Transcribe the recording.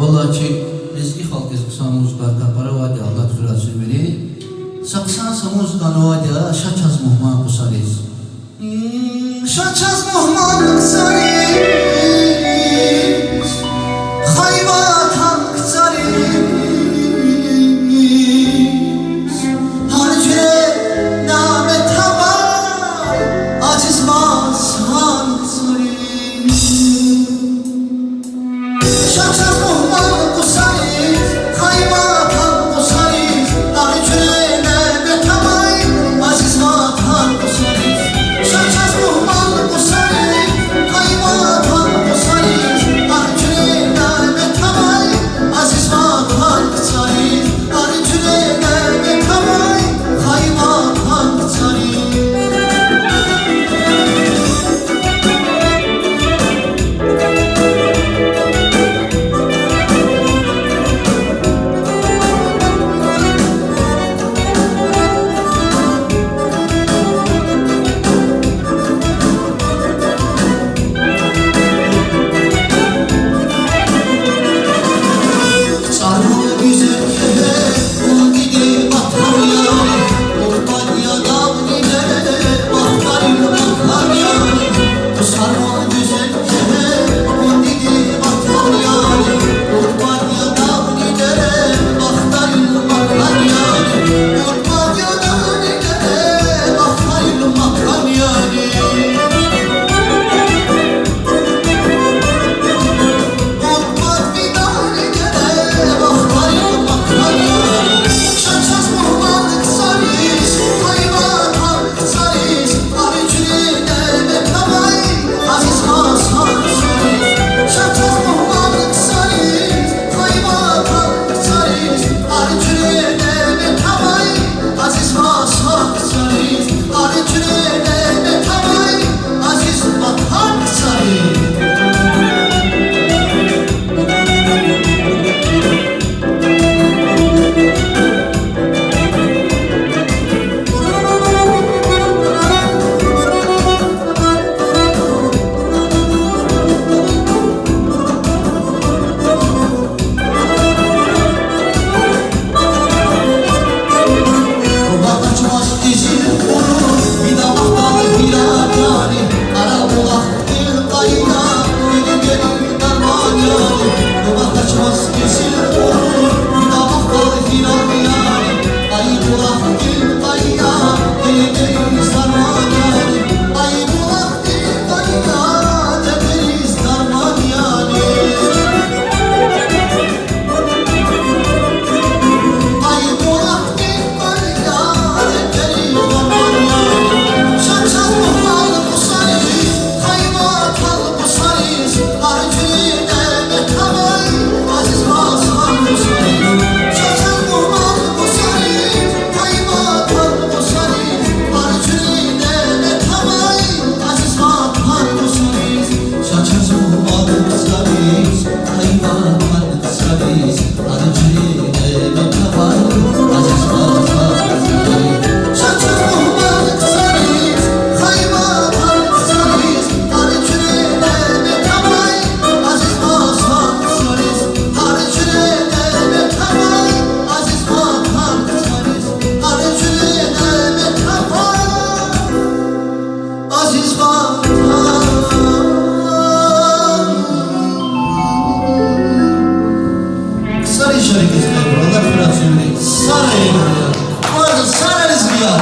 Vallahi ki eski halk kısa muzikata para vadi Allah türası biri. Saksan muzikana vadi şaçaz muhman kusariz. Şaçaz muhman kusariz. Hayvatan kusariz. Harcüre namet hava aciz masan kusariz. Şaçaz muhman kusariz. Hayvatan kusariz. Harcüre namet hava aciz masan kusariz. Şaçaz muhman kusariz. Hayvatan kusariz. Harcüre namet hava aziz masan kusariz. Harcüre namet hava hayvatan kusariz. Sarmalı güzel kemer, ul gidi bakar yani. Urbanyadan ileri bakar yani. Bu sarmalı güzel kemer, ul gidi bakar yani. Urbanyadan ileri bakar yani. Urbanyadan ileri bakar yani. Şaçaz muhman kusariz. Hayvatan kusariz. Harcüre namet hava aziz masan kusariz. Şaçaz muhman kusariz. Hayvatan kusariz. Harcüre namet hava aziz masan kusariz. Harcüre namet hava aziz masan kusariz. Bakacağız dizil olur, bir de bakmalı filan yani. Ara bulak bir kayna, gelin darman yani. Bakacağız dizil olur, bir de bakmalı filan yani. Ay bulak bir kayna, gelin darman yani. Ay bulak bir kayna, gelin darman yani. Ay bulak bir kayna, gelin darman yani. Şaçaz muhman kusariz. Hayvatan kusariz. Harcüre namet hava aziz masan kusariz. Şaçaz muhman kusariz. Hayvatan kusariz. Harcüre namet hava aziz masan kusariz. Şaçaz muhman kusariz. Hayvatan kusariz. Harcüre namet hava aziz masan kusariz. Şaçaz muhman kusariz. Hayvatan kusariz. Harcüre namet hava aziz masan kusariz. Harcüre namet hava aziz masan kusariz. Harcüre namet hava aziz masan. Sarı şarkısına Allah biraz söyleyeyim. Sarı. Bu arada sarı rızkı ya.